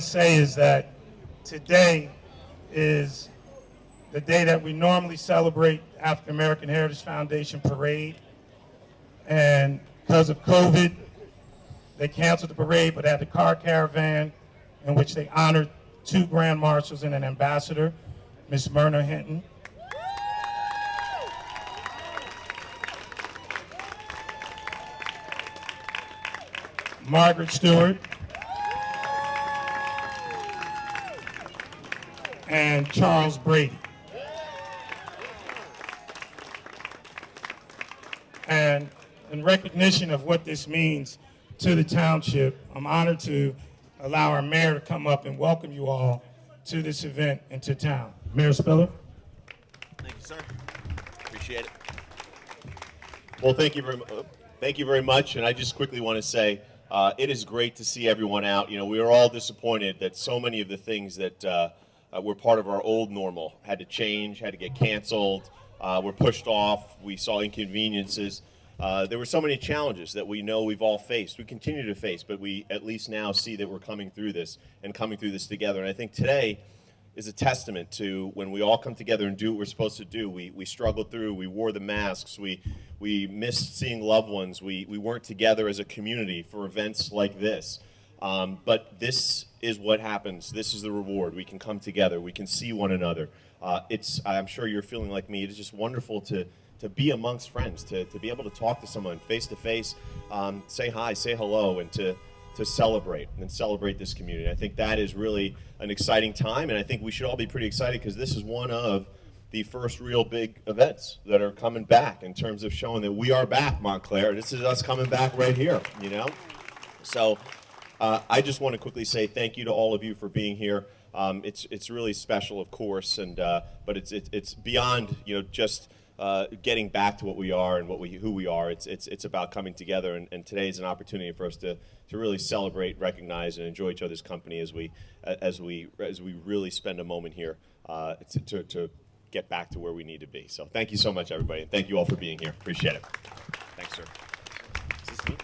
to say is that today is the day that we normally celebrate African American Heritage Foundation Parade. And because of COVID, they canceled the parade, but had the car caravan in which they honored 2 Grand Marshals and an ambassador, Miss Myrna Hinton. Margaret Stewart. And Charles Brady. And in recognition of what this means to the township, I'm honored to allow our mayor to come up and welcome you all to this event and to town. Mayor Spiller. Thank you, sir. Appreciate it. Well, thank you very much. And I just quickly want to say, it is great to see everyone out. You know, we were all disappointed that so many of the things that were part of our old normal had to change, had to get canceled, were pushed off. We saw inconveniences. There were so many challenges that we know we've all faced. We continue to face, but we at least now see that we're coming through this and coming through this together. And I think today is a testament to when we all come together and do what we're supposed to do. We struggled through, we wore the masks, we missed seeing loved ones, we weren't together as a community for events like this. But this is what happens. This is the reward. We can come together, we can see one another. I'm sure you're feeling like me. It is just wonderful to be amongst friends, to be able to talk to someone face to face, say hi, say hello, and to celebrate this community. I think that is really an exciting time, and I think we should all be pretty excited because this is one of the first real big events that are coming back in terms of showing that we are back, Montclair. This is us coming back right here, you know? So I just want to quickly say thank you to all of you for being here. It's really special, of course, and but it's beyond, you know, just getting back to what we are and who we are. It's about coming together, and today is an opportunity for us to really celebrate, recognize, and enjoy each other's company as we really spend a moment here to get back to where we need to be. So thank you so much, everybody, and thank you all for being here. Appreciate it. Thanks, sir. Is this me?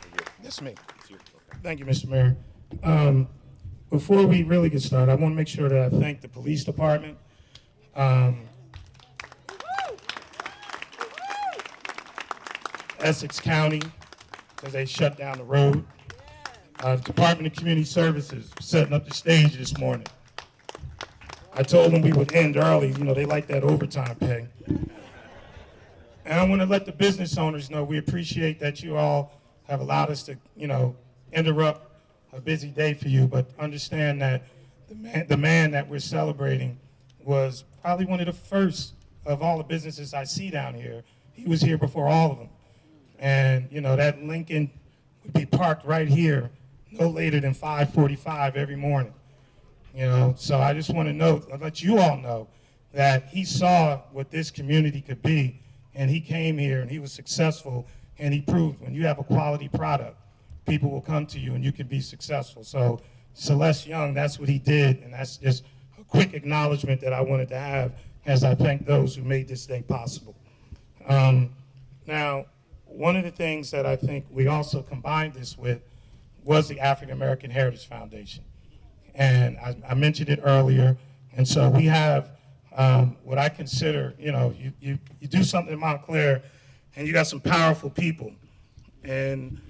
That's me. It's you. Okay. Thank you, Mr. Mayor. Before we really get started, I want to make sure that I thank the police department. Essex County, because they shut down the road. The Department of Community Services setting up the stage this morning. I told them we would end early. You know, they like that overtime pay. And I want to let the business owners know we appreciate that you all have allowed us to, you know, interrupt a busy day for you, but understand that the man that we're celebrating was probably one of the first of all the businesses I see down here. He was here before all of them. And, you know, that Lincoln would be parked right here no later than 5:45 every morning. You know, so I just want to let you all know that he saw what this community could be, and he came here and he was successful, and he proved when you have a quality product, people will come to you and you can be successful. So Celess Young, that's what he did, and that's just a quick acknowledgement that I wanted to have as I thank those who made this thing possible. Now, one of the things that I think we also combined this with was the African American Heritage Foundation. And I mentioned it earlier, and so we have what I consider, you know, you do something in Montclair, and you got some powerful people. And,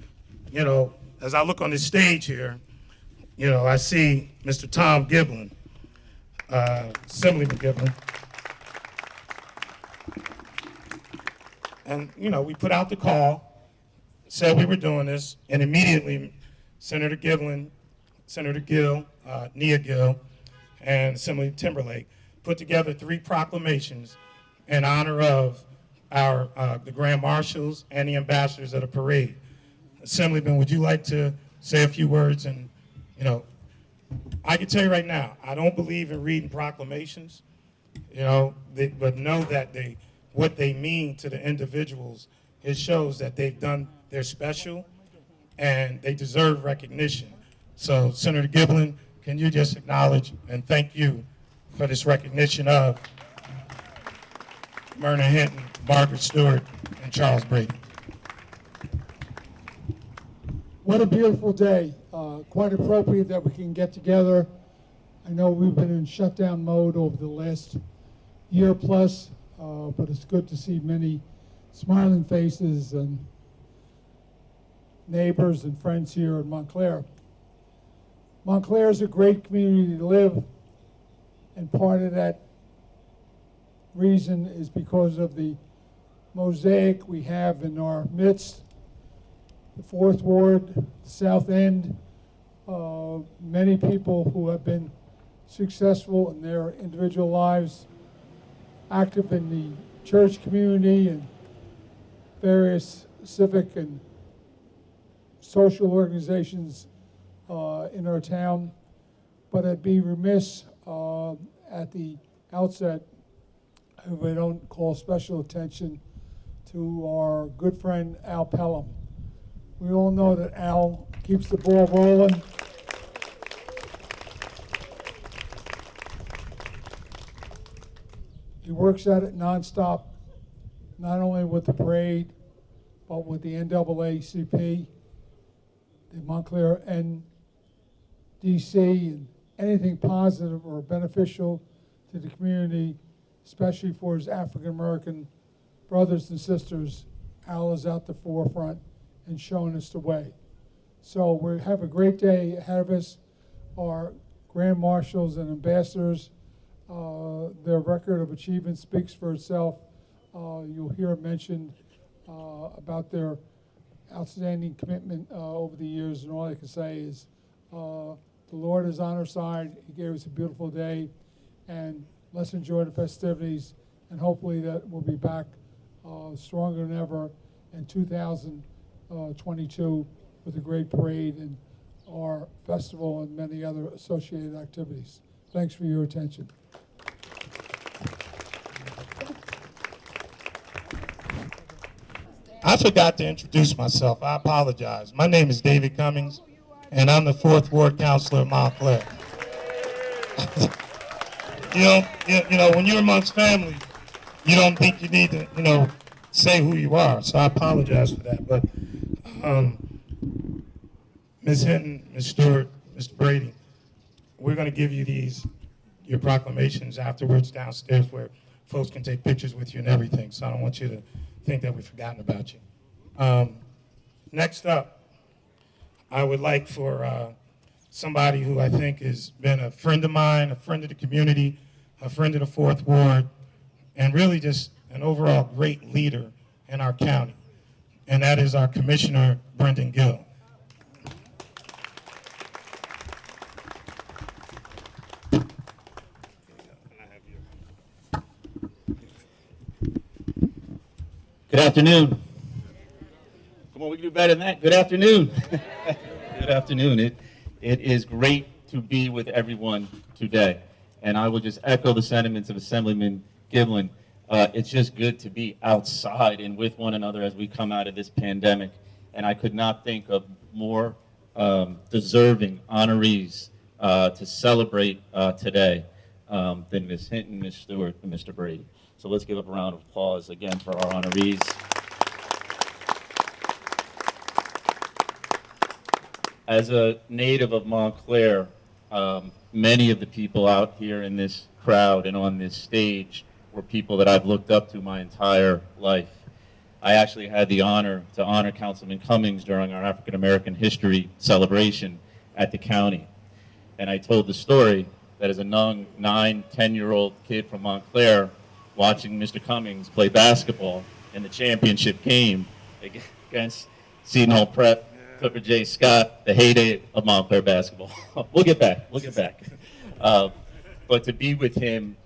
you know, as I look on this stage here, you know, I see Mr. Tom Giblin, Assemblyman Giblin. And, you know, we put out the call, said we were doing this, and immediately Senator Giblin, Senator Gill, Nia Gill, and Assemblyman Timberlake put together 3 proclamations in honor of the Grand Marshals and the ambassadors of the parade. Assemblyman, would you like to say a few words? And, you know, I can tell you right now, I don't believe in reading proclamations, you know, but know that what they mean to the individuals, it shows that they're special and they deserve recognition. So Senator Giblin, can you just acknowledge and thank you for this recognition of Myrna Hinton, Margaret Stewart, and Charles Brady. What a beautiful day. Quite appropriate that we can get together I know we've been in shutdown mode over the last year plus, but it's good to see many smiling faces and neighbors and friends here in Montclair. Montclair is a great community to live, and part of that reason is because of the mosaic we have in our midst. The Fourth Ward, the South End, many people who have been successful in their individual lives, active in the church community and various civic and social organizations in our town. But I'd be remiss at the outset if I don't call special attention to our good friend Al Pelham. We all know that Al keeps the ball rolling. He works at it nonstop, not only with the parade, but with the NAACP, the Montclair NDC, and anything positive or beneficial to the community, especially for his African American brothers and sisters. Al is out the forefront and showing us the way. So we have a great day ahead of us. Our grand marshals and ambassadors, their record of achievement speaks for itself. You'll hear mentioned about their outstanding commitment over the years, and all I can say is the Lord is on our side. He gave us a beautiful day, and let's enjoy the festivities, and hopefully that we'll be back stronger than ever in 2022 with a great parade and our festival and many other associated activities. Thanks for your attention. I forgot to introduce myself. I apologize. My name is David Cummings, and I'm the 4th Ward Councilor of Montclair. you know, when you're amongst family, you don't think you need to, say who you are. So I apologize for that. But Ms. Hinton, Ms. Stewart, Mr. Brady, we're going to give you your proclamations afterwards downstairs where folks can take pictures with you and everything. So I don't want you to think that we've forgotten about you. Next up, I would like for somebody who I think has been a friend of mine, a friend of the community, a friend of the 4th Ward, and really just an overall great leader in our county, and that is our Commissioner, Brendan Gill. Good afternoon. Come on, we can do better than that. Good afternoon. Good afternoon. It is great to be with everyone today. And I will just echo the sentiments of Assemblyman Giblin. It's just good to be outside and with one another as we come out of this pandemic. And I could not think of more deserving honorees to celebrate today than Ms. Hinton, Ms. Stewart, and Mr. Brady. So let's give up a round of applause again for our honorees. As a native of Montclair, many of the people out here in this crowd and on this stage were people that I've looked up to my entire life. I actually had the honor to honor Councilman Cummings during our African American History celebration at the county. And I told the story that as a young 9, 10-year-old kid from Montclair, watching Mr. Cummings play basketball in the championship game against Seton Hall Prep, Clifford J. Scott, the heyday of Montclair basketball. We'll get back. But to be with him,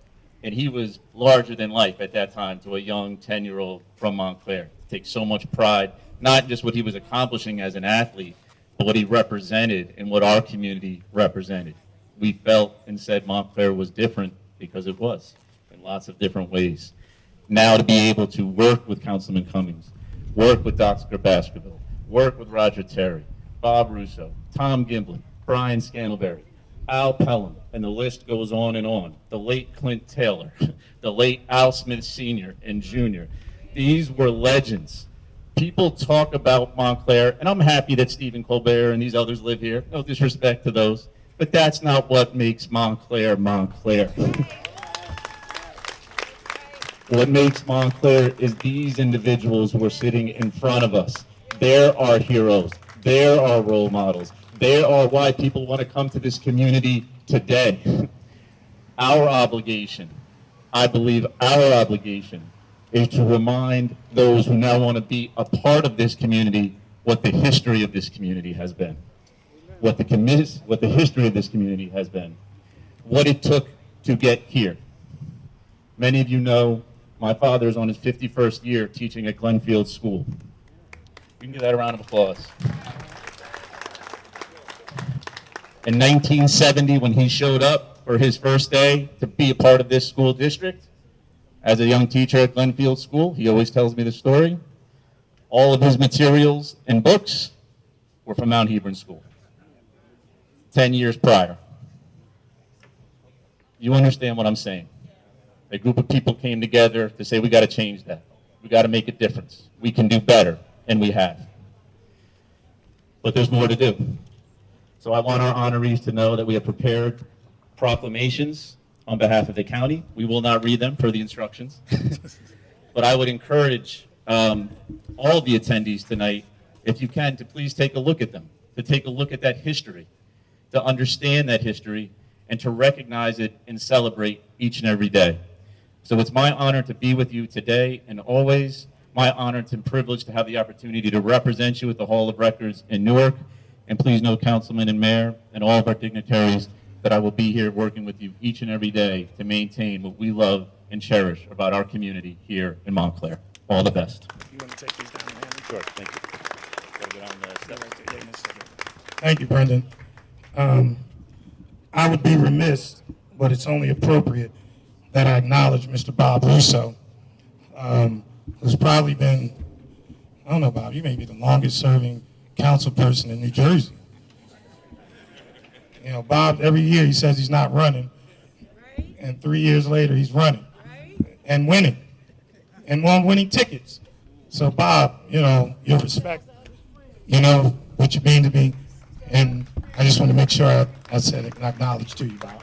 and he was larger than life at that time to a young 10-year-old from Montclair. Takes so much pride, not just what he was accomplishing as an athlete, but what he represented and what our community represented. We felt and said Montclair was different because it was, in lots of different ways. Now to be able to work with Councilman Cummings, work with Dr. Baskerville, work with Roger Terry, Bob Russo, Tom Gimblin, Brian Scantlebury, Al Pelham, and the list goes on and on. The late Clint Taylor, the late Al Smith Sr. and Jr. These were legends. People talk about Montclair, and I'm happy that Stephen Colbert and these others live here. No disrespect to those. But that's not what makes Montclair Montclair. What makes Montclair is these individuals who are sitting in front of us. They're our heroes. They're our role models. They are why people want to come to this community today. Our obligation, I believe our obligation, is to remind those who now want to be a part of this community what the history of this community has been. What the history of this community has been. What it took to get here. Many of you know my father is on his 51st year teaching at Glenfield School. You can give that a round of applause. In 1970, when he showed up for his first day to be a part of this school district, as a young teacher at Glenfield School, he always tells me the story, all of his materials and books were from Mount Hebron School, 10 years prior. You understand what I'm saying? A group of people came together to say, we got to change that. We got to make a difference. We can do better, and we have. But there's more to do. So I want our honorees to know that we have prepared proclamations on behalf of the county. We will not read them per the instructions. But I would encourage all the attendees tonight, if you can, to please take a look at them, to take a look at that history, to understand that history, and to recognize it and celebrate each and every day. So it's my honor to be with you today, and always my honor and privilege to have the opportunity to represent you at the Hall of Records in Newark. And please know, Councilman and Mayor and all of our dignitaries, that I will be here working with you each and every day to maintain what we love and cherish about our community here in Montclair. All the best. You want to take these down, man? Sure, thank you. Gotta go down the steps. Thank you, Brendan. I would be remiss, but it's only appropriate that I acknowledge Mr. Bob Russo, who's probably been, I don't know, Bob, you may be the longest serving council person in New Jersey. You know, Bob, every year he says he's not running, and 3 years later he's running and winning and won winning tickets. So Bob, you know, your respect, you know, what you mean to me, and I just want to make sure I said it and acknowledge to you, Bob.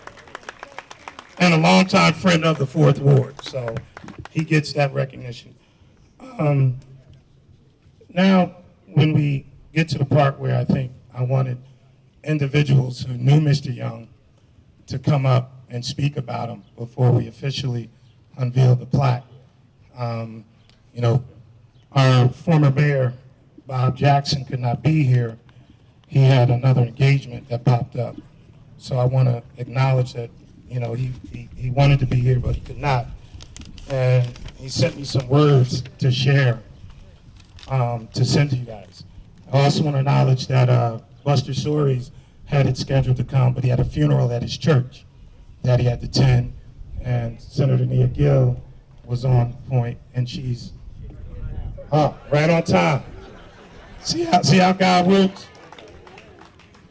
And a longtime friend of the 4th Ward, so he gets that recognition. Now, when we get to the part where I think I wanted individuals who knew Mr. Young to come up and speak about him before we officially unveil the plaque. You know, our former mayor, Bob Jackson, could not be here. He had another engagement that popped up. So I want to acknowledge that, you know, he wanted to be here, but he could not. And he sent me some words to share, to send to you guys. I also want to acknowledge that Buster Soaries had it scheduled to come, but he had a funeral at his church that he had to attend, and Senator Nia Gill was on point, and she's right on time. See how God works?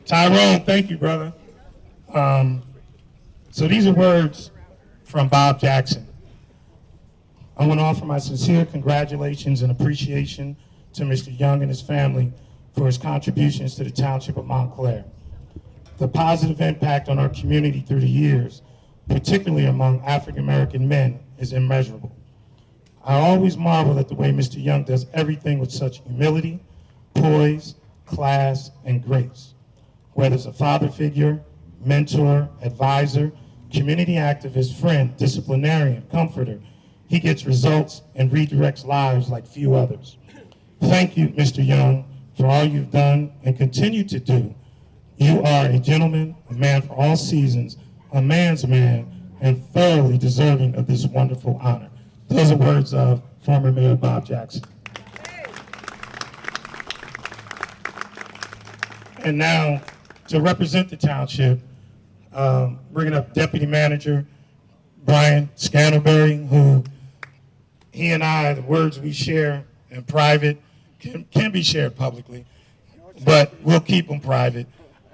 Tyrone, thank you, brother. So these are words from Bob Jackson. I want to offer my sincere congratulations and appreciation to Mr. Young and his family for his contributions to the Township of Montclair. The positive impact on our community through the years, particularly among African American men, is immeasurable. I always marvel at the way Mr. Young does everything with such humility, poise, class, and grace. Whether it's a father figure, mentor, advisor, community activist, friend, disciplinarian, comforter, he gets results and redirects lives like few others. Thank you, Mr. Young, for all you've done and continue to do. You are a gentleman, a man for all seasons, a man's man, and thoroughly deserving of this wonderful honor. Those are words of former Mayor Bob Jackson. And now, to represent the township, bringing up Deputy Manager Brian Scantlebury, who he and I, the words we share in private can be shared publicly, but we'll keep them private.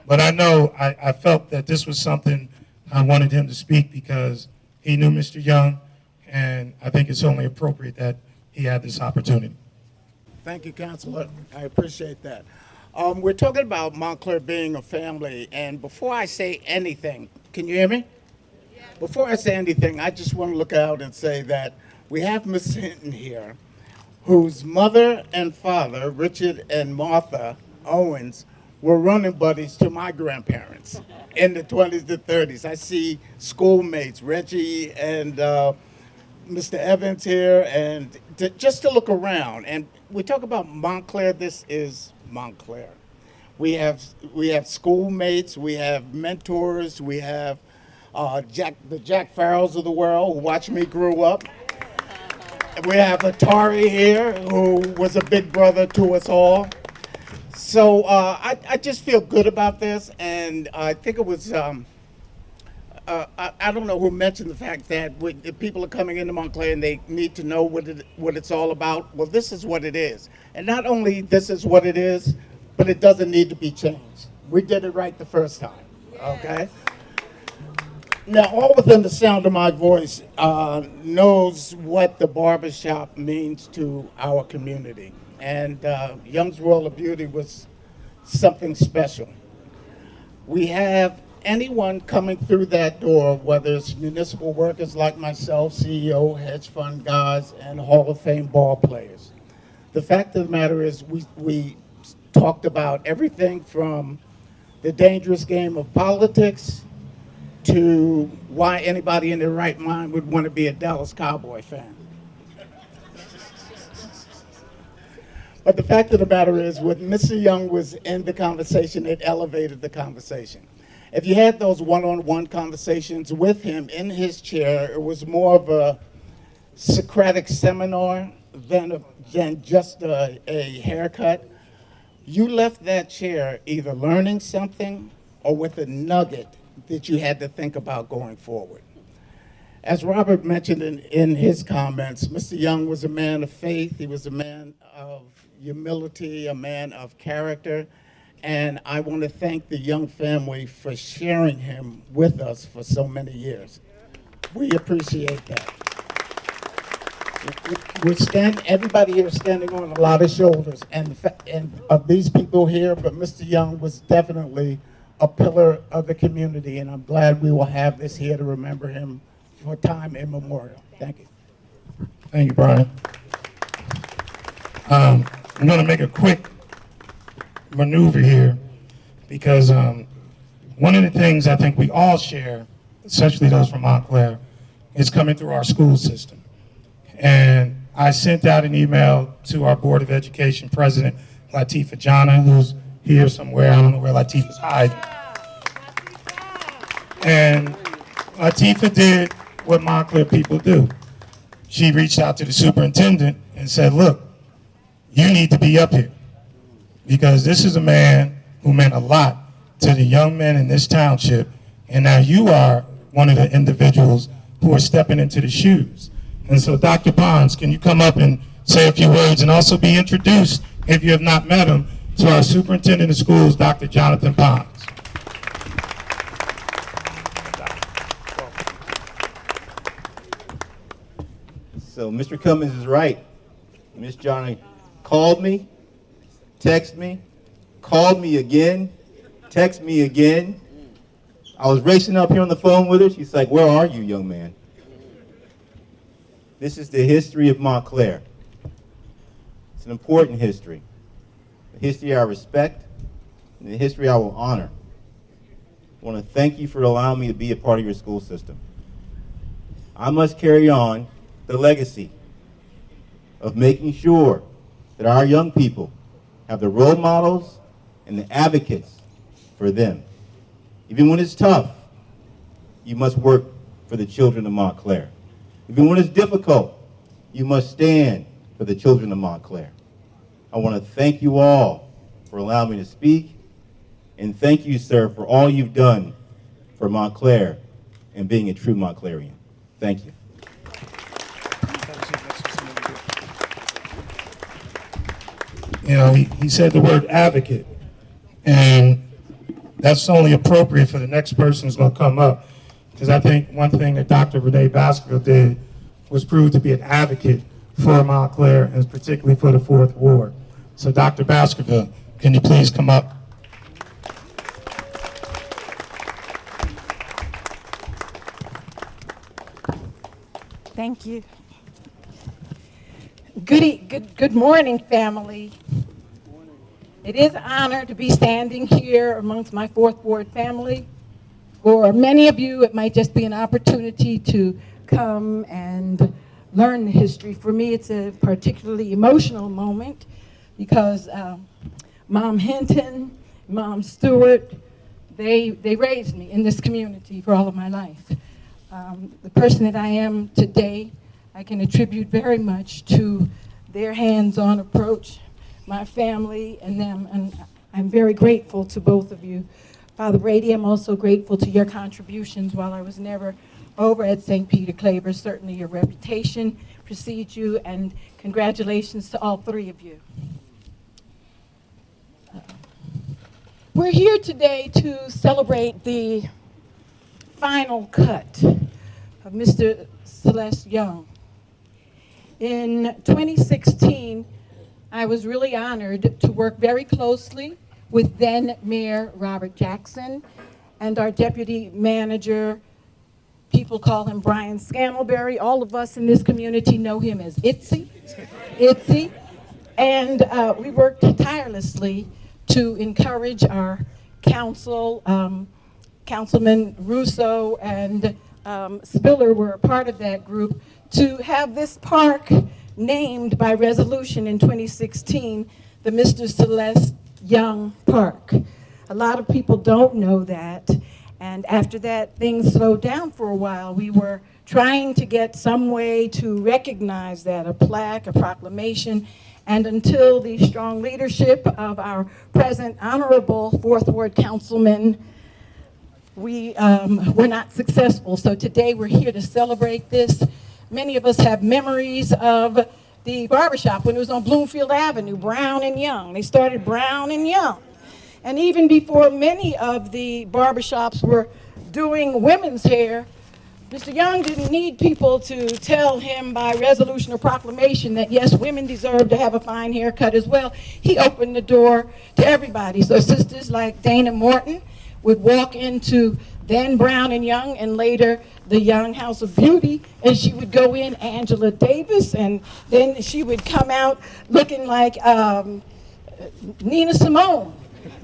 But I know I felt that this was something I wanted him to speak because he knew Mr. Young, and I think it's only appropriate that he had this opportunity. Thank you, Councilor. I appreciate that. We're talking about Montclair being a family, and before I say anything, can you hear me? Before I say anything, I just want to look out and say that we have Miss Hinton here, whose mother and father, Richard and Martha Owens, were running buddies to my grandparents in the 20s to 30s. I see schoolmates, Reggie and Mr. Evans here, and just to look around. And we talk about Montclair. This is Montclair. We have schoolmates, we have mentors, we have the Jack Farrells of the world who watched me grow up. We have Atari here, who was a big brother to us all. So I just feel good about this, and I think it was, I don't know who mentioned the fact that if people are coming into Montclair and they need to know what it's all about. Well, this is what it is. And not only this is what it is, but it doesn't need to be changed. We did it right the first time, okay? Now, all within the sound of my voice knows what the barbershop means to our community. And Young's World of Beauty was something special. We have anyone coming through that door, whether it's municipal workers like myself, CEO, hedge fund guys, and Hall of Fame ball players. The fact of the matter is we talked about everything from the dangerous game of politics to why anybody in their right mind would want to be a Dallas Cowboy fan. But the fact of the matter is, when Mr. Young was in the conversation, it elevated the conversation. If you had those one-on-one conversations with him in his chair, it was more of a Socratic seminar than just a haircut. You left that chair either learning something or with a nugget that you had to think about going forward. As Robert mentioned in his comments, Mr. Young was a man of faith. He was a man of humility, a man of character. And I want to thank the Young family for sharing him with us for so many years. We appreciate that. Everybody here is standing on a lot of shoulders, and of these people here, but Mr. Young was definitely a pillar of the community, and I'm glad we will have this here to remember him for time immemorial. Thank you. Thank you, Brian. I'm going to make a quick maneuver here because one of the things I think we all share, especially those from Montclair, is coming through our school system. And I sent out an email to our Board of Education President, Latifah Jana, who's here somewhere. I don't know where Latifah's hiding. And Latifah did what Montclair people do. She reached out to the superintendent and said, look, you need to be up here because this is a man who meant a lot to the young men in this township, and now you are one of the individuals who are stepping into the shoes. And so Dr. Pons, can you come up and say a few words and also be introduced, if you have not met him, to our superintendent of schools, Dr. Jonathan Pons. So Mr. Cummins is right. Miss Johnny called me, texted me, called me again, texted me again. I was racing up here on the phone with her. She's like, where are you, young man? This is the history of Montclair. It's an important history. A history I respect and a history I will honor. I want to thank you for allowing me to be a part of your school system. I must carry on the legacy of making sure that our young people have the role models and the advocates for them. Even when it's tough, you must work for the children of Montclair. Even when it's difficult, you must stand for the children of Montclair. I want to thank you all for allowing me to speak, and thank you, sir, for all you've done for Montclair and being a true Montclairian. Thank you. You know, he said the word advocate, and that's only appropriate for the next person who's going to come up, because I think one thing that Dr. Renee Baskerville did was prove to be an advocate for Montclair, and particularly for the 4th Ward. So Dr. Baskerville, Can you please come up? Thank you. Good morning, family. It is an honor to be standing here amongst my Fourth Ward family. For many of you, it might just be an opportunity to come and learn the history. For me, it's a particularly emotional moment because Mom Hinton, Mom Stewart, they raised me in this community for all of my life. The person that I am today, I can attribute very much to their hands-on approach, my family and them, and I'm very grateful to both of you. Father Brady, I'm also grateful to your contributions while I was never over at St. Peter Claver. Certainly your reputation precedes you, and congratulations to all three of you. We're here today to celebrate the final cut of Mr. Celess Young. In 2016, I was really honored to work very closely with then Mayor Robert Jackson and our deputy manager. People call him Brian Scantlebury. All of us in this community know him as Itzy. And we worked tirelessly to encourage our council. Councilman Russo and Spiller were a part of that group to have this park named by resolution in 2016, the Mr. Celess Young Park. A lot of people don't know that, and after that, things slowed down for a while. We were trying to get some way to recognize that, a plaque, a proclamation, and until the strong leadership of our present honorable Fourth Ward Councilman, we were not successful. So today we're here to celebrate this. Many of us have memories of the barbershop when it was on Bloomfield Avenue, Brown and Young. They started Brown and Young. And even before many of the barbershops were doing women's hair, Mr. Young didn't need people to tell him by resolution or proclamation that yes, women deserve to have a fine haircut as well. He opened the door to everybody. So sisters like Dana Morton would walk into then Brown and Young and later the Young House of Beauty, and she would go in Angela Davis, and then she would come out looking like Nina Simone.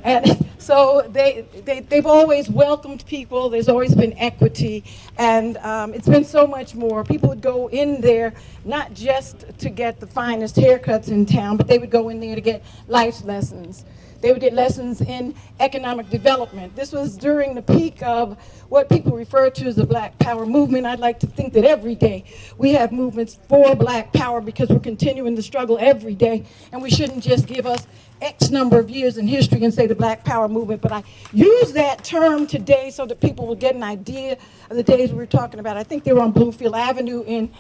And so they've always welcomed people. There's always been equity, and it's been so much more. People would go in there not just to get the finest haircuts in town, but they would go in there to get life lessons. They would get lessons in economic development. This was during the peak of what people refer to as the Black Power movement. I'd like to think that every day we have movements for Black Power because we're continuing the struggle every day, and we shouldn't just give us X number of years in history and say the Black Power movement, but I use that term today so that people will get an idea of the days we were talking about. I think they were on Bloomfield Avenue in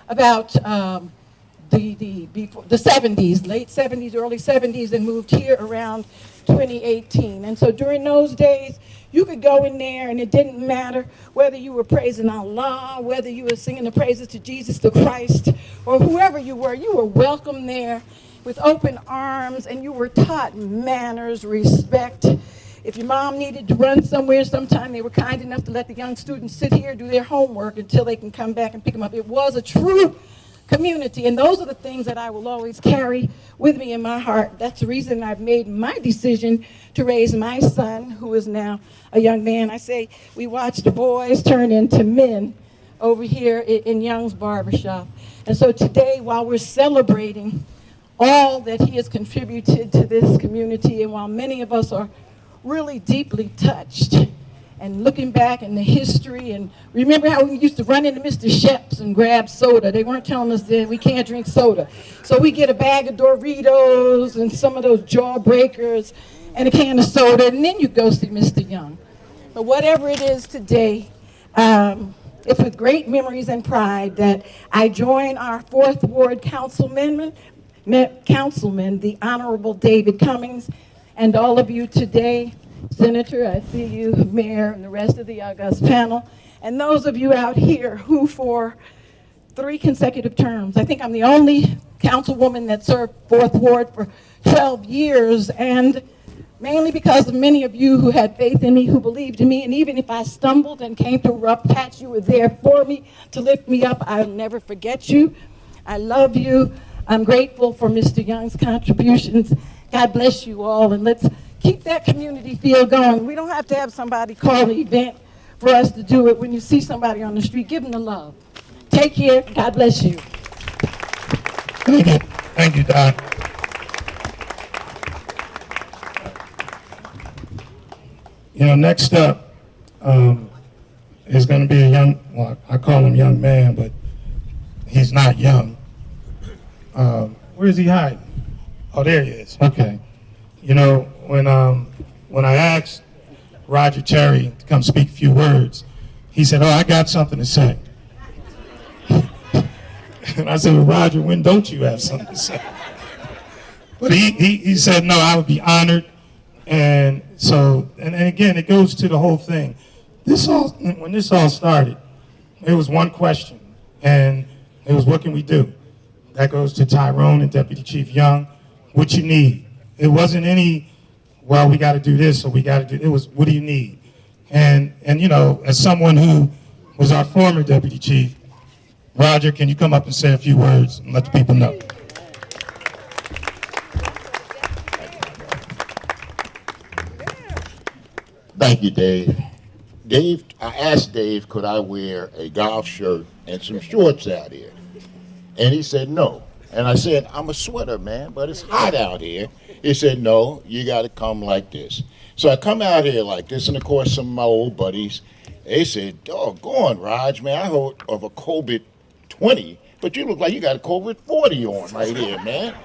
about the 70s, late 70s, early 70s, and moved here around 2018. And so during those days, you could go in there and it didn't matter whether you were praising Allah, whether you were singing the praises to Jesus the Christ, or whoever you were welcome there with open arms, and you were taught manners, respect. If your mom needed to run somewhere sometime, they were kind enough to let the young students sit here, do their homework until they can come back and pick them up. It was a true community, and those are the things that I will always carry with me in my heart. That's the reason I've made my decision to raise my son, who is now a young man. I say we watch the boys turn into men over here in Young's Barbershop. And so today, while we're celebrating all that he has contributed to this community, and while many of us are really deeply touched and looking back in the history, and remember how we used to run into Mr. Shep's and grab soda. They weren't telling us that we can't drink soda. So we get a bag of Doritos and some of those jawbreakers and a can of soda, and then you go see Mr. Young. But whatever it is today, it's with great memories and pride that I join our Fourth Ward Councilman, the Honorable David Cummings, and all of you today. Senator, I see you, Mayor, and the rest of the august panel, and those of you out here who for 3 consecutive terms. I think I'm the only councilwoman that served 4th Ward for 12 years, and mainly because of many of you who had faith in me, who believed in me, and even if I stumbled and came to a rough patch, you were there for me to lift me up. I'll never forget you. I love you. I'm grateful for Mr. Young's contributions. God bless you all, and let's keep that community feel going. We don't have to have somebody call an event for us to do it. When you see somebody on the street, give them the love. Take care. God bless you. Thank you. Thank you, Don. You know, next up is going to be a young, well, I call him young man, but he's not young. Where is he hiding? Oh, there he is. Okay. You know, when I asked Roger Terry to come speak a few words, he said, "Oh, I got something to say." And I said, "Well, Roger, when don't you have something to say?" But he said, "No, I would be honored." And so, and again, it goes to the whole thing. When this all started, it was one question, and it was, what can we do? That goes to Tyrone and Deputy Chief Young. What you need? It wasn't any, well, we got to do this or we got to do. It was, what do you need? And you know, as someone who was our former Deputy Chief, Roger, can you come up and say a few words and let the people know? Thank you, Dave. Dave, I asked Dave, could I wear a golf shirt and some shorts out here? And he said no. And I said, I'm a sweater, man, but it's hot out here. He said, no, you got to come like this. So I come out here like this, and of course, some of my old buddies, they said, doggone, Raj, man, I heard of a COVID 20, but you look like you got a COVID 40 on right here, man.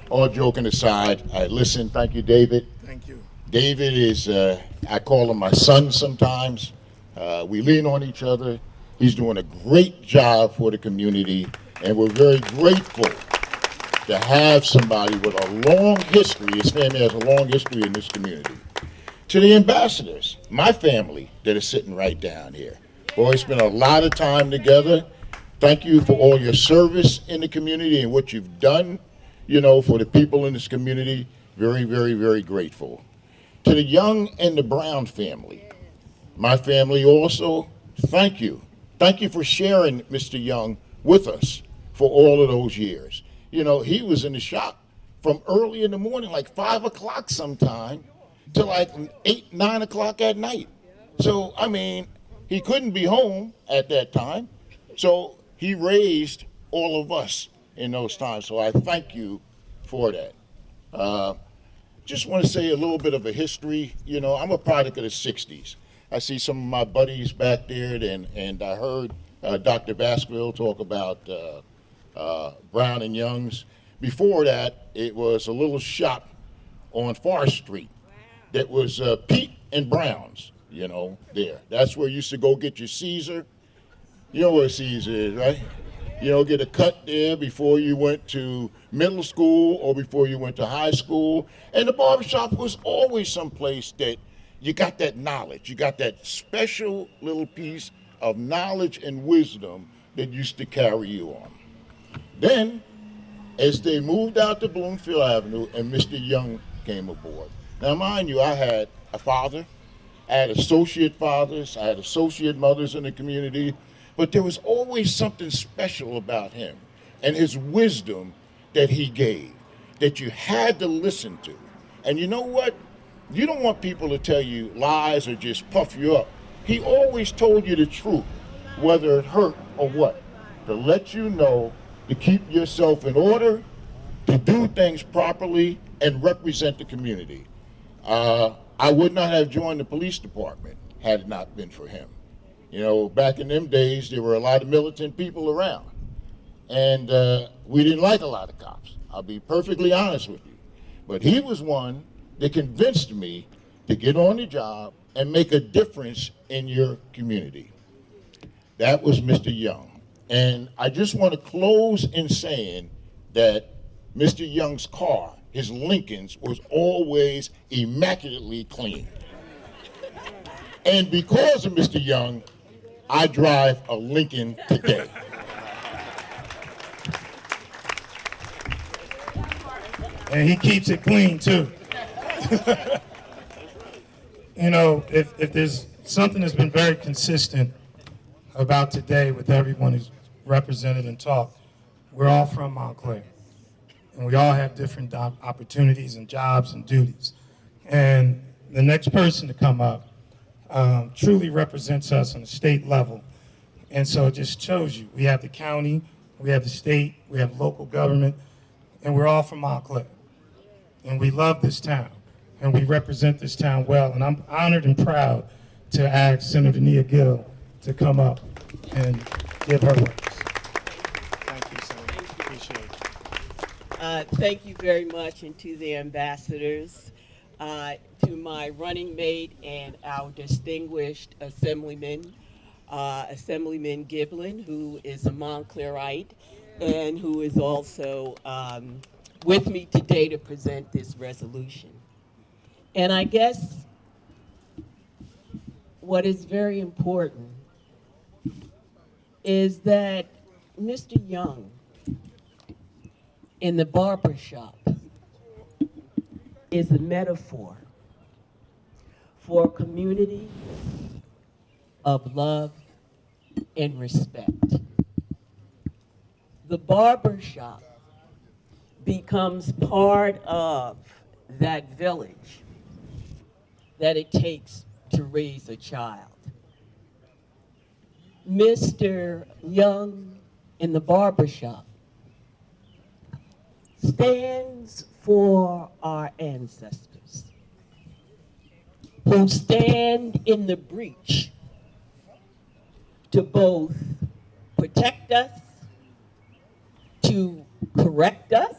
All joking aside, listen, thank you, David. Thank you. David is, I call him my son sometimes. We lean on each other. He's doing a great job for the community, and we're very grateful to have somebody with a long history. His family has a long history in this community. To the ambassadors, my family that is sitting right down here. Boy, we spent a lot of time together. Thank you for all your service in the community and what you've done, you know, for the people in this community. Very, very, very grateful. To the Young and the Brown family, my family also, thank you. Thank you for sharing Mr. Young with us for all of those years. You know, he was in the shop from early in the morning, like 5 o'clock sometime, to like 8, 9 o'clock at night. So, I mean, he couldn't be home at that time. So he raised all of us in those times. So I thank you for that. Just want to say a little bit of a history. You know, I'm a product of the 60s. I see some of my buddies back there, and I heard Dr. Baskerville talk about Brown and Young's. Before that, it was a little shop on Forest Street that was Pete and Brown's, you know, there. That's where you used to go get your Caesar. You know where Caesar is, right? You know, get a cut there before you went to middle school or before you went to high school. And the barbershop was always someplace that you got that knowledge. You got that special little piece of knowledge and wisdom that used to carry you on. Then, as they moved out to Bloomfield Avenue and Mr. Young came aboard. Now, mind you, I had a father, I had associate fathers, I had associate mothers in the community, but there was always something special about him and his wisdom that he gave that you had to listen to. And you know what? You don't want people to tell you lies or just puff you up. He always told you the truth, whether it hurt or what, to let you know to keep yourself in order, to do things properly, and represent the community. I would not have joined the police department had it not been for him. You know, back in them days, there were a lot of militant people around, and we didn't like a lot of cops. I'll be perfectly honest with you. But he was one that convinced me to get on the job and make a difference in your community. That was Mr. Young. And I just want to close in saying that Mr. Young's car, his Lincoln's, was always immaculately clean. And because of Mr. Young, I drive a Lincoln today. And he keeps it clean too. You know, if there's something that's been very consistent about today with everyone who's represented and talked, we're all from Montclair. And we all have different opportunities and jobs and duties. And the next person to come up truly represents us on the state level. And so it just shows you, we have the county, we have the state, we have local government, and we're all from Montclair. And we love this town, and we represent this town well. And I'm honored and proud to ask Senator Nia Gill to come up and give her words. Thank you, Senator. Appreciate it. Thank you very much, and to the ambassadors, to my running mate and our distinguished Assemblyman, Assemblyman Giblin, who is a Montclairite and who is also with me today to present this resolution. And I guess what is very important is that Mr. Young in the barber shop is a metaphor for a community of love and respect. The barber shop becomes part of that village that it takes to raise a child. Mr. Young in the barber shop stands for our ancestors who stand in the breach to both protect us, to correct us,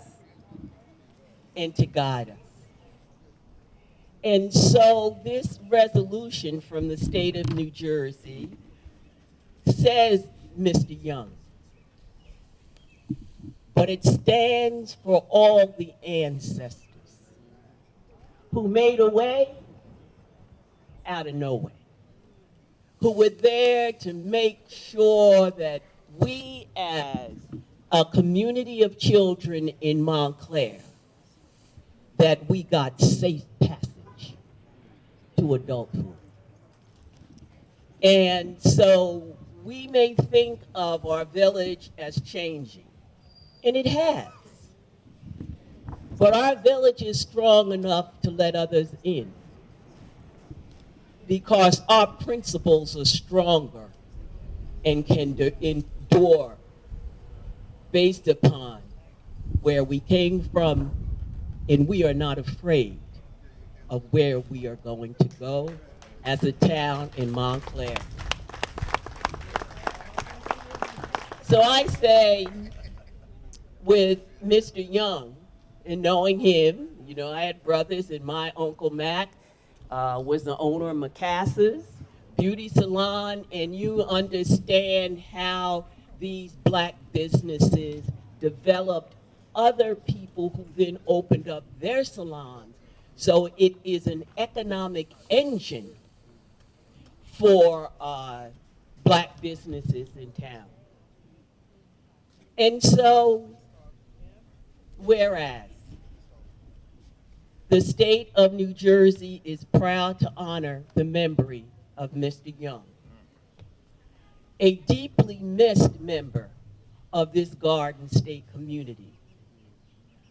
and to guide us. And so this resolution from the state of New Jersey says Mr. Young, but it stands for all the ancestors who made a way out of no way, who were there to make sure that we as a community of children in Montclair, that we got safe passage to adulthood. And so we may think of our village as changing, and it has. But our village is strong enough to let others in because our principles are stronger and can endure based upon where we came from, and we are not afraid of where we are going to go as a town in Montclair. So I say, with Mr. Young, and knowing him, you know, I had brothers, and my Uncle Mac was the owner of McCass's beauty salon, and you understand how these black businesses developed other people who then opened up their salons. So it is an economic engine for black businesses in town. And so, whereas the state of New Jersey is proud to honor the memory of Mr. Young, a deeply missed member of this Garden State community,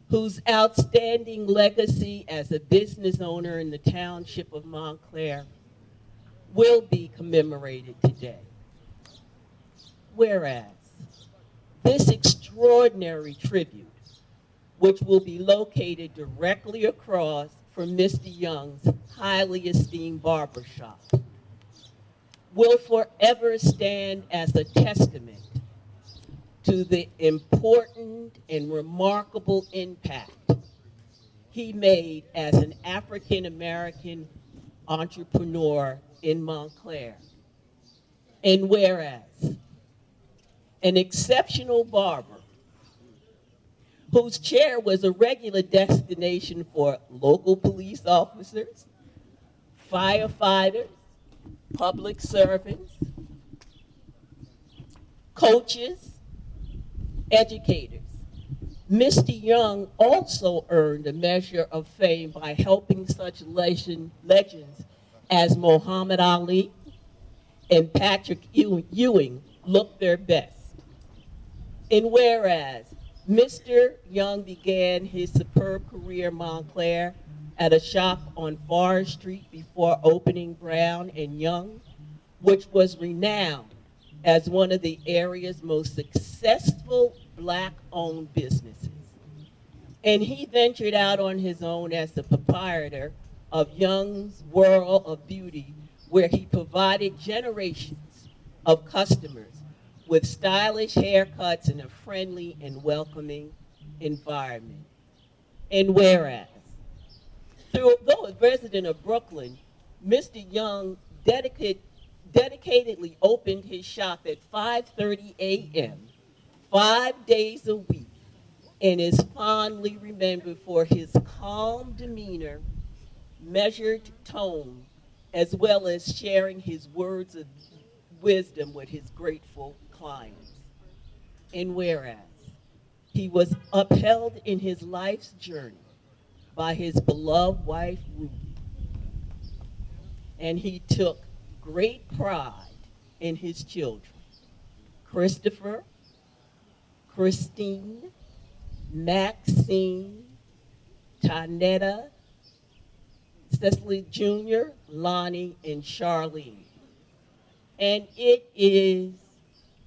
whose outstanding legacy as a business owner in the township of Montclair will be commemorated today. Whereas this extraordinary tribute, which will be located directly across from Mr. Young's highly esteemed barbershop, will forever stand as a testament to the important and remarkable impact he made as an African-American entrepreneur in Montclair. And whereas an exceptional barber whose chair was a regular destination for local police officers, firefighters, public servants, coaches, educators. Mr. Young also earned a measure of fame by helping such legends as Muhammad Ali and Patrick Ewing look their best. And whereas Mr. Young began his superb career in Montclair at a shop on Forest Street before opening Brown and Young, which was renowned as one of the area's most successful Black-owned businesses. And he ventured out on his own as the proprietor of Young's World of Beauty, where he provided generations of customers with stylish haircuts in a friendly and welcoming environment. And whereas, though a resident of Brooklyn, Mr. Young dedicatedly opened his shop at 5:30 a.m., 5 days a week, and is fondly remembered for his calm demeanor, measured tone, as well as sharing his words of wisdom with his grateful clients. And whereas he was upheld in his life's journey by his beloved wife, Ruby, and he took great pride in his children, Christopher, Christine, Maxine, Tanetta, Cecily Jr., Lonnie, and Charlene. And it is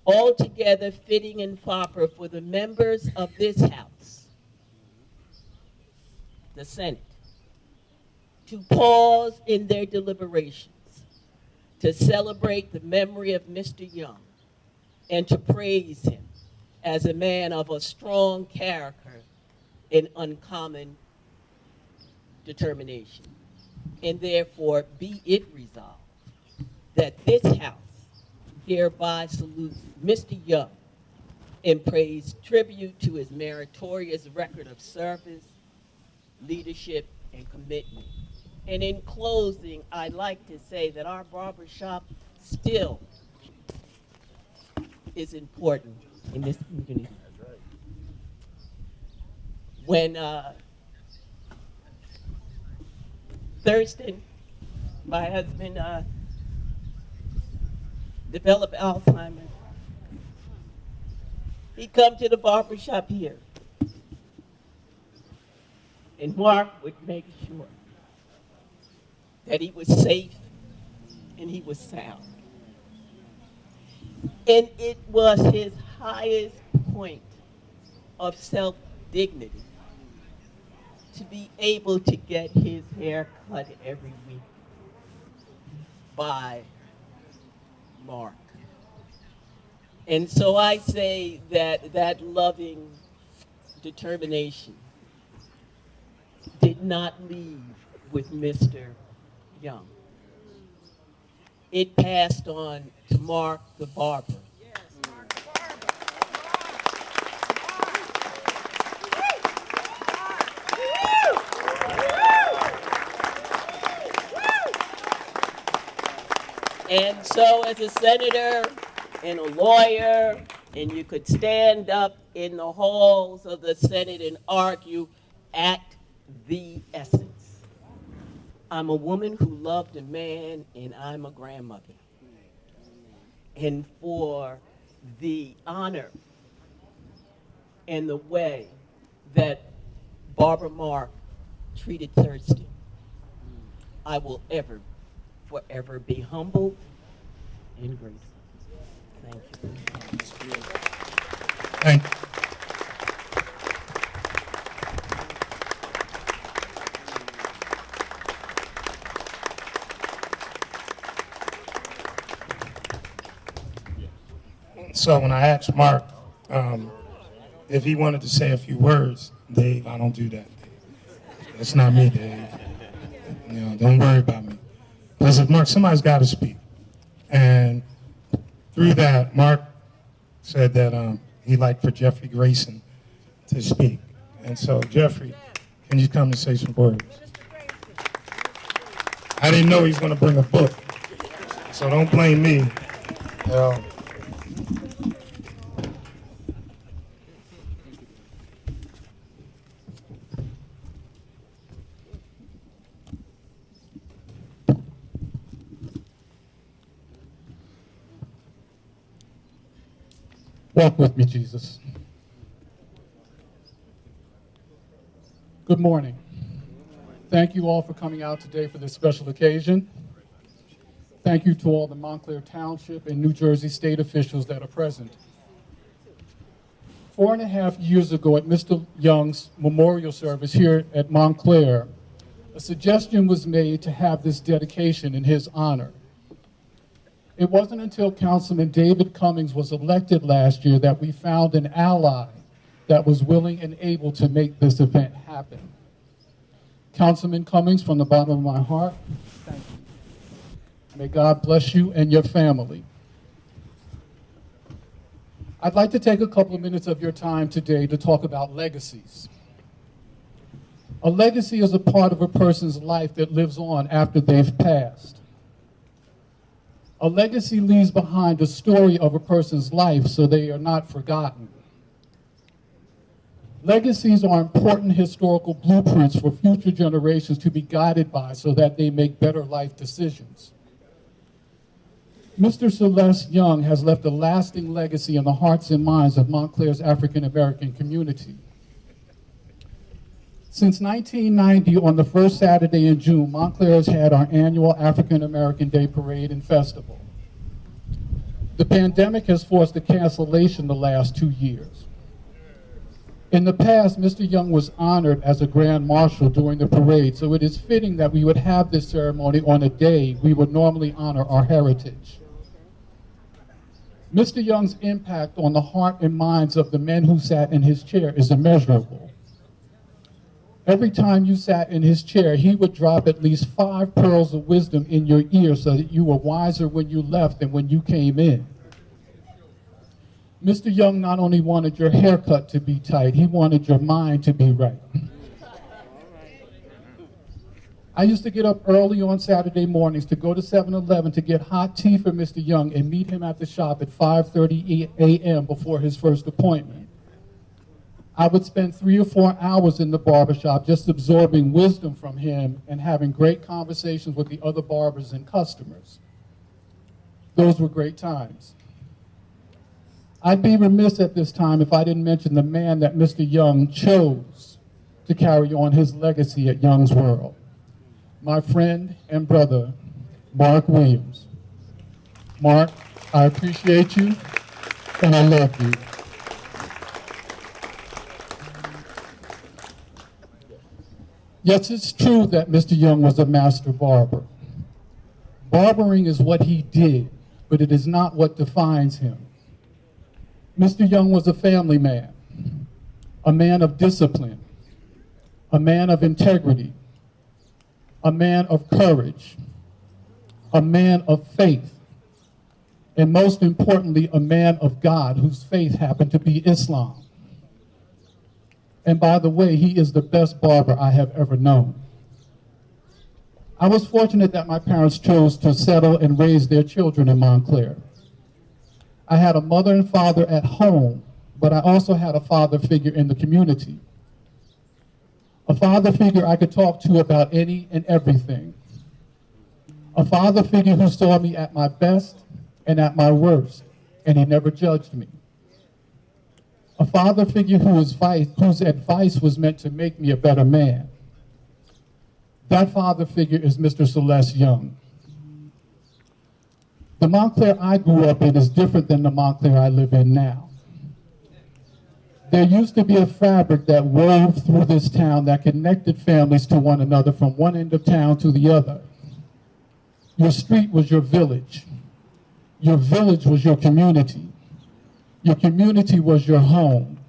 altogether fitting and proper for the members of this House, the Senate, to pause in their deliberations to celebrate the memory of Mr. Young and to praise him as a man of a strong character and uncommon determination. And therefore, be it resolved that this House hereby salutes Mr. Young and pays tribute to his meritorious record of service, leadership, and commitment. And in closing, I'd like to say that our barbershop still is important in this community. When Thurston, my husband, developed Alzheimer's, he'd come to the barbershop here, and Mark would make sure that he was safe and he was sound. And it was his highest point of self-dignity to be able to get his hair cut every week by Mark. And so I say that that loving determination did not leave with Mr. Young. It passed on to Mark the barber. And so as a senator and a lawyer, and you could stand up in the halls of the Senate and argue at the essence. I'm a woman who loved a man, and I'm a grandmother. And for the honor and the way that Barbara Mark treated Thurston, I will forever be humbled and grateful. Thank you. Thank you. So when I asked Mark if he wanted to say a few words, Dave, I don't do that. That's not me, Dave. You know, don't worry about me. But I said, Mark, somebody's got to speak. And through that, Mark said that he'd like for Jeffrey Grayson to speak. And so, Jeffrey, can you come and say some words? I didn't know he was going to bring a book, so don't blame me. Walk with me, Jesus. Good morning. Thank you all for coming out today for this special occasion. Thank you to all the Montclair Township and New Jersey state officials that are present. 4.5 years ago at Mr. Young's memorial service here at Montclair, a suggestion was made to have this dedication in his honor. It wasn't until Councilman David Cummings was elected last year that we found an ally that was willing and able to make this event happen. Councilman Cummings, from the bottom of my heart, thank you. May God bless you and your family. I'd like to take a couple of minutes of your time today to talk about legacies. A legacy is a part of a person's life that lives on after they've passed. A legacy leaves behind a story of a person's life so they are not forgotten. Legacies are important historical blueprints for future generations to be guided by so that they make better life decisions. Mr. Celess Young has left a lasting legacy in the hearts and minds of Montclair's African American community. Since 1990, on the first Saturday in June, Montclair has had our annual African American Day Parade and Festival. The pandemic has forced a cancellation the last 2 years. In the past, Mr. Young was honored as a Grand Marshal during the parade, so it is fitting that we would have this ceremony on a day we would normally honor our heritage. Mr. Young's impact on the heart and minds of the men who sat in his chair is immeasurable. Every time you sat in his chair, he would drop at least 5 pearls of wisdom in your ear so that you were wiser when you left than when you came in. Mr. Young not only wanted your haircut to be tight, he wanted your mind to be right. I used to get up early on Saturday mornings to go to 7-Eleven to get hot tea for Mr. Young and meet him at the shop at 5:30 a.m. before his first appointment. I would spend 3 or 4 hours in the barbershop just absorbing wisdom from him and having great conversations with the other barbers and customers. Those were great times. I'd be remiss at this time if I didn't mention the man that Mr. Young chose to carry on his legacy at Young's World. My friend and brother, Mark Williams. Mark, I appreciate you and I love you. Yes, it's true that Mr. Young was a master barber. Barbering is what he did, but it is not what defines him. Mr. Young was a family man, a man of discipline, a man of integrity, a man of courage, a man of faith, and most importantly, a man of God whose faith happened to be Islam. And by the way, he is the best barber I have ever known. I was fortunate that my parents chose to settle and raise their children in Montclair. I had a mother and father at home, but I also had a father figure in the community. A father figure I could talk to about any and everything. A father figure who saw me at my best and at my worst, and he never judged me. A father figure whose advice was meant to make me a better man. That father figure is Mr. Celess Young. The Montclair I grew up in is different than the Montclair I live in now. There used to be a fabric that wove through this town that connected families to one another from one end of town to the other. Your street was your village. Your village was your community. Your community was your home.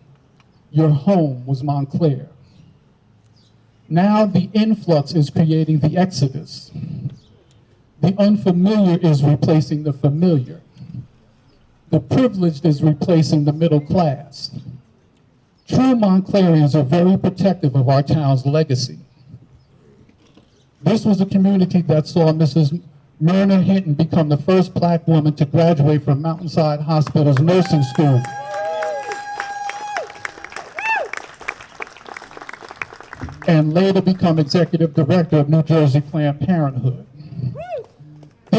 Your home was Montclair. Now the influx is creating the exodus. The unfamiliar is replacing the familiar. The privileged is replacing the middle class. True Montclairians are very protective of our town's legacy. This was a community that saw Mrs. Myrna Hinton become the first black woman to graduate from Mountainside Hospital's nursing school. And later become executive director of New Jersey Planned Parenthood.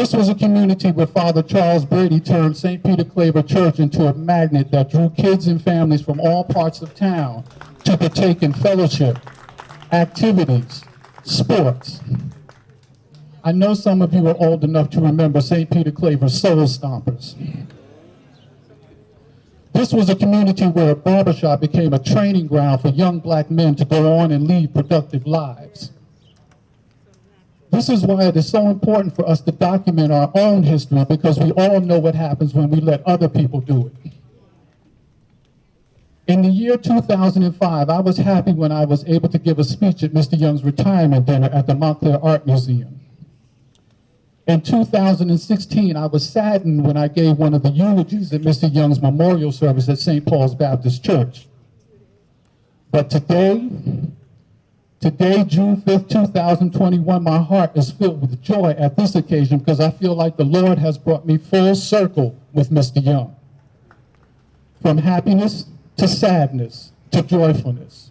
This was a community where Father Charles Brady turned St. Peter Claver Church into a magnet that drew kids and families from all parts of town to partake in fellowship, activities, sports. I know some of you are old enough to remember St. Peter Claver's Soul Stompers. This was a community where a barbershop became a training ground for young black men to go on and lead productive lives. This is why it is so important for us to document our own history, because we all know what happens when we let other people do it. In the year 2005, I was happy when I was able to give a speech at Mr. Young's retirement dinner at the Montclair Art Museum. In 2016, I was saddened when I gave one of the eulogies at Mr. Young's memorial service at St. Paul's Baptist Church. But today, June 5th, 2021, my heart is filled with joy at this occasion because I feel like the Lord has brought me full circle with Mr. Young. From happiness to sadness to joyfulness.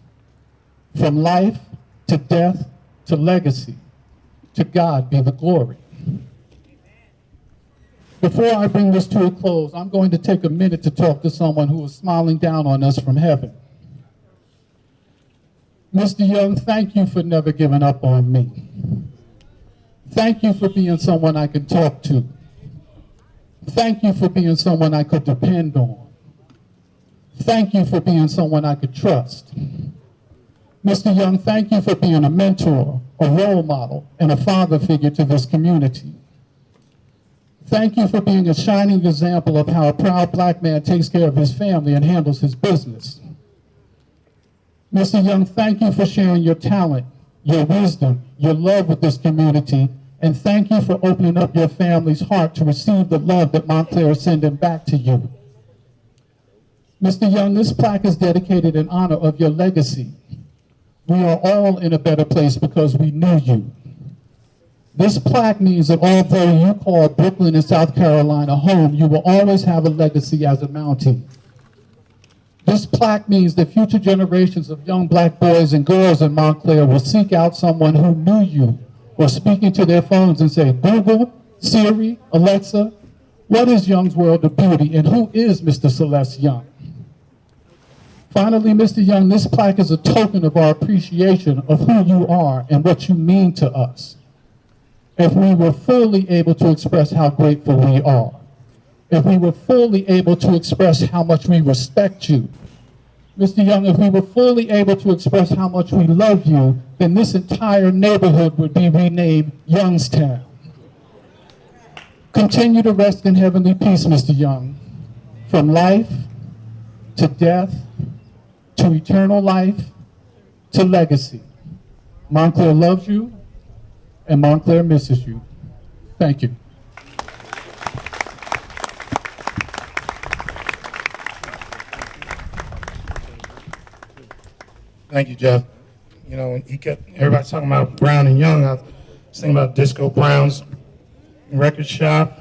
From life to death to legacy. To God be the glory. Before I bring this to a close, I'm going to take a minute to talk to someone who is smiling down on us from heaven. Mr. Young, thank you for never giving up on me. Thank you for being someone I could talk to. Thank you for being someone I could depend on. Thank you for being someone I could trust. Mr. Young, thank you for being a mentor, a role model, and a father figure to this community. Thank you for being a shining example of how a proud black man takes care of his family and handles his business. Mr. Young, thank you for sharing your talent, your wisdom, your love with this community, and thank you for opening up your family's heart to receive the love that Montclair is sending back to you. Mr. Young, this plaque is dedicated in honor of your legacy. We are all in a better place because we knew you. This plaque means that although you call Brooklyn and South Carolina home, you will always have a legacy as a Mountie. This plaque means that future generations of young black boys and girls in Montclair will seek out someone who knew you, or speak into their phones and say, Google, Siri, Alexa, what is Young's World of Beauty, and who is Mr. Celess Young? Finally, Mr. Young, this plaque is a token of our appreciation of who you are and what you mean to us. If we were fully able to express how grateful we are, if we were fully able to express how much we respect you, Mr. Young, if we were fully able to express how much we love you, then this entire neighborhood would be renamed Youngstown. Continue to rest in heavenly peace, Mr. Young. From life to death to eternal life to legacy. Montclair loves you, and Montclair misses you. Thank you. Thank you, Jeff. You know, everybody's talking about Brown and Young. I was thinking about Disco Brown's record shop.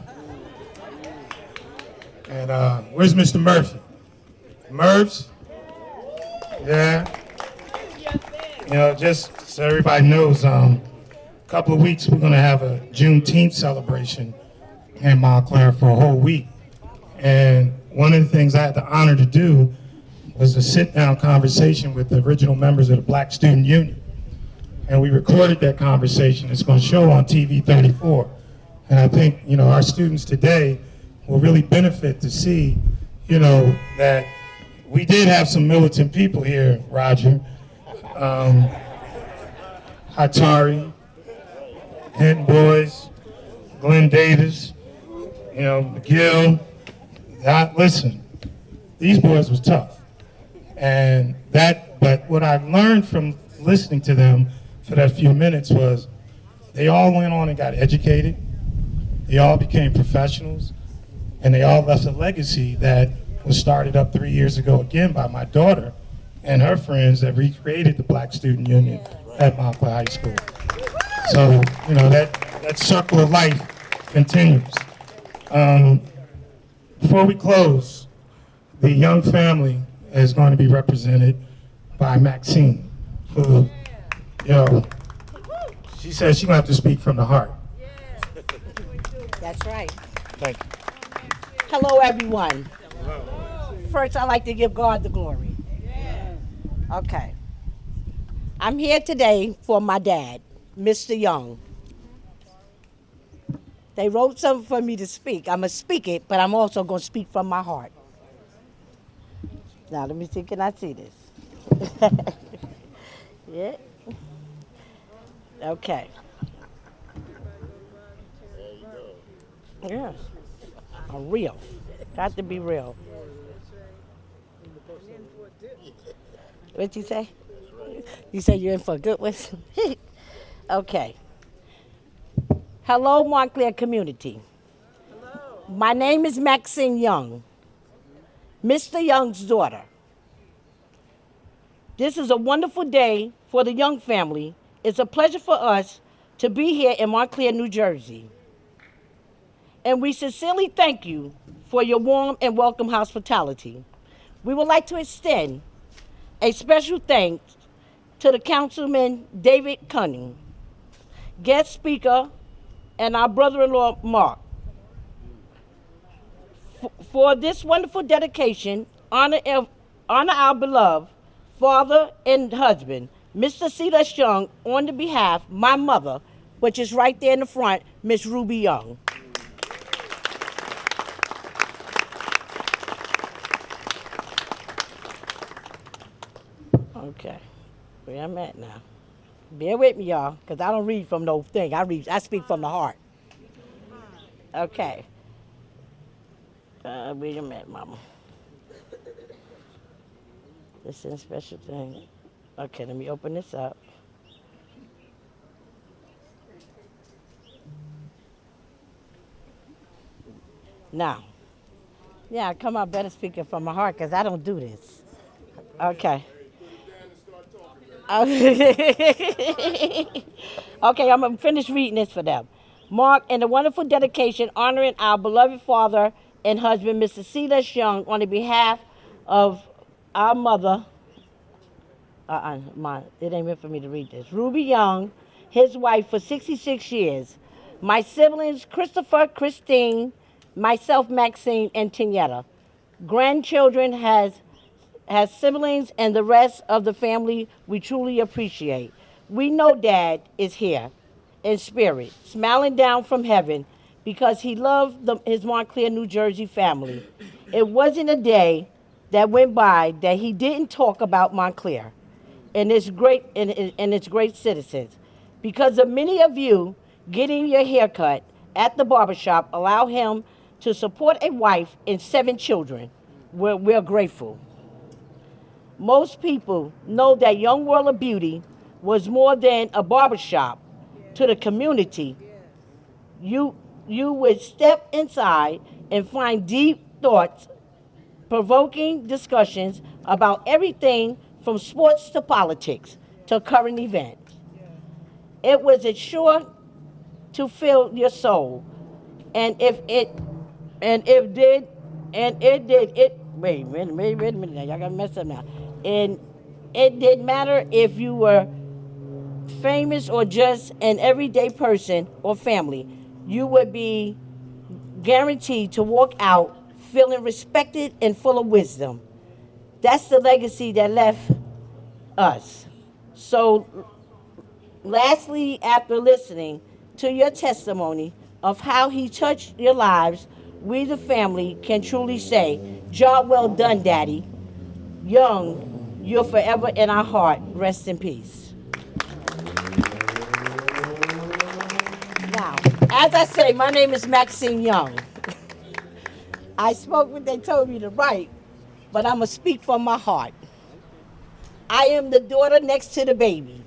And where's Mr. Murphy? Murphs? Yeah. You know, just so everybody knows, a couple of weeks we're going to have a Juneteenth celebration in Montclair for a whole week. And one of the things I had the honor to do was a sit-down conversation with the original members of the Black Student Union. And we recorded that conversation. It's going to show on TV 34. And I think, you know, our students today will really benefit to see, you know, that we did have some militant people here, Roger. Hatari, Hinton Boys, Glenn Davis, you know, McGill. Listen, these boys was tough. But what I learned from listening to them for that few minutes was they all went on and got educated. They all became professionals, and they all left a legacy that was started up 3 years ago again by my daughter and her friends that recreated the Black Student Union at Montclair High School. So, you know, that circle of life continues. Before we close, the Young family is going to be represented by Maxine, who, you know, she says she's going to have to speak from the heart. That's right. Thank you. Hello, everyone. First, I'd like to give God the glory. Okay. I'm here today for my dad, Mr. Young. They wrote something for me to speak. I'm going to speak it, but I'm also going to speak from my heart. Now, let me see. Can I see this? Yeah. Okay. Yeah. Real. Got to be real. What'd you say? You say you're in for a good one? Okay. Hello, Montclair community. Hello. My name is Maxine Young, Mr. Young's daughter. This is a wonderful day for the Young family. It's a pleasure for us to be here in Montclair, New Jersey. And we sincerely thank you for your warm and welcome hospitality. We would like to extend a special thanks to the Councilman David Cunning, guest speaker, and our brother-in-law Mark. For this wonderful dedication, honor our beloved father and husband, Mr. Celess Young, on the behalf of my mother, which is right there in the front, Miss Ruby Young. Okay, where I'm at now. Bear with me, y'all, because I don't read from no thing. I speak from the heart. Okay. Wait a minute, Mama. This is a special thing. Okay, let me open this up. Now, yeah, come on, better speaking from my heart, because I don't do this. Okay. Okay, I'm going to finish reading this for them. Mark, in a wonderful dedication honoring our beloved father and husband, Mr. Celess Young, on the behalf of our mother, it ain't meant for me to read this, Ruby Young, his wife for 66 years, my siblings, Christopher, Christine, myself, Maxine, and Tignetta. Grandchildren has siblings and the rest of the family we truly appreciate. We know Dad is here in spirit, smiling down from heaven because he loved his Montclair, New Jersey family. It wasn't a day that went by that he didn't talk about Montclair and its great citizens. Because of many of you getting your haircut at the barbershop allow him to support a wife and 7 children. We're grateful. Most people know that Young World of Beauty was more than a barbershop to the community. You would step inside and find deep thoughts, provoking discussions about everything from sports to politics to current events. It was sure to fill your soul, and it did. Wait a minute now, y'all got messed up now. And it didn't matter if you were famous or just an everyday person or family. You would be guaranteed to walk out feeling respected and full of wisdom. That's the legacy that left us. So, lastly, after listening to your testimony of how he touched your lives, we, the family, can truly say, job well done, Daddy. Young, you're forever in our heart. Rest in peace. Now, as I say, my name is Maxine Young. I spoke what they told me to write, but I'm going to speak from my heart. I am the daughter next to the baby.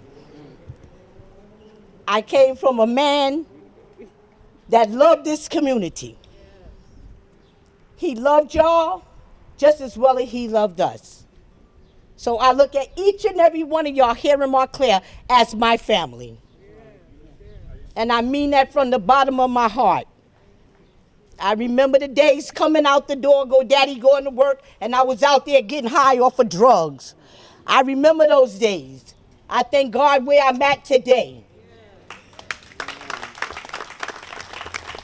I came from a man that loved this community. He loved y'all just as well as he loved us. So I look at each and every one of y'all here in Montclair as my family. And I mean that from the bottom of my heart. I remember the days coming out the door, Daddy going to work, and I was out there getting high off of drugs. I remember those days. I thank God where I'm at today.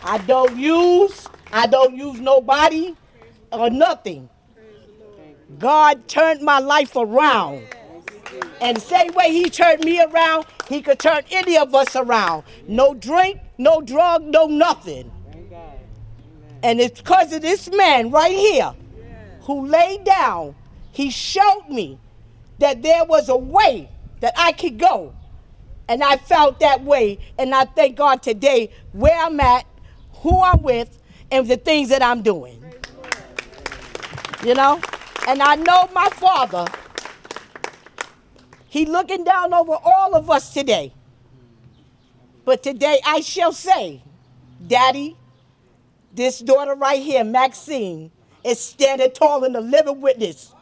I don't use nobody or nothing. God turned my life around. And the same way he turned me around, he could turn any of us around. No drink, no drug, no nothing. And it's because of this man right here who laid down, he showed me that there was a way that I could go. And I felt that way. And I thank God today where I'm at, who I'm with, and the things that I'm doing. You know? And I know my Father, he looking down over all of us today. But today I shall say, Daddy, this daughter right here, Maxine, is standing tall in the living witness.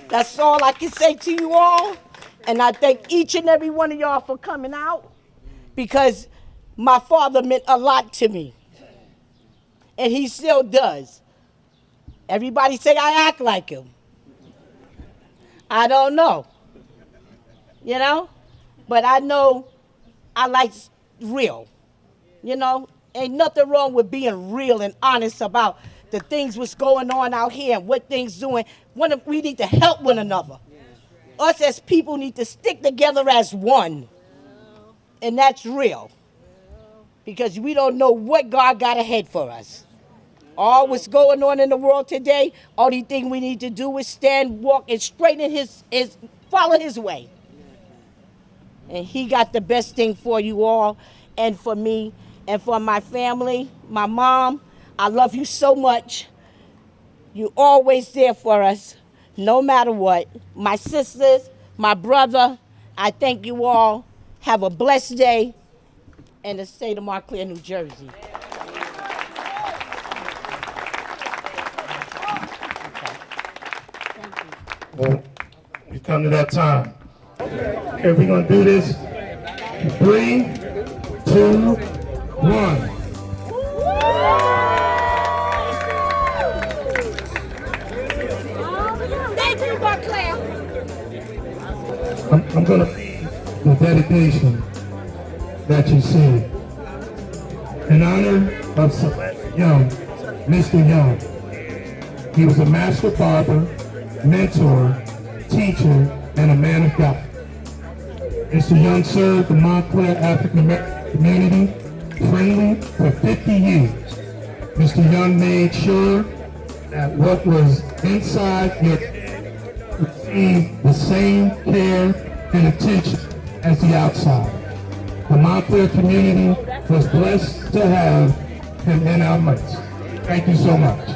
That's all I can say to you all. And I thank each and every one of y'all for coming out, because my father meant a lot to me. And he still does. Everybody say I act like him. I don't know. You know? But I know I like real. You know? Ain't nothing wrong with being real and honest about the things what's going on out here and what things doing. We need to help one another. Us as people need to stick together as one. And that's real. Because we don't know what God got ahead for us. All what's going on in the world today, only thing we need to do is stand, walk, and straighten follow his way. And he got the best thing for you all, and for me, and for my family, my mom. I love you so much. You always there for us, no matter what. My sisters, my brother, I thank you all. Have a blessed day in the state of Montclair, New Jersey. Well, we come to that time. Okay, we're gonna do this. 3, 2, 1. Thank you, Montclair. I'm gonna read the dedication that you see. In honor of Celess Young, Mr. Young. He was a master barber, mentor, teacher, and a man of God. Mr. Young served the Montclair African American community friendly for 50 years. Mr. Young made sure that what was inside your received the same care and attention as the outside. The Montclair community was blessed to have him in our midst. Thank you so much.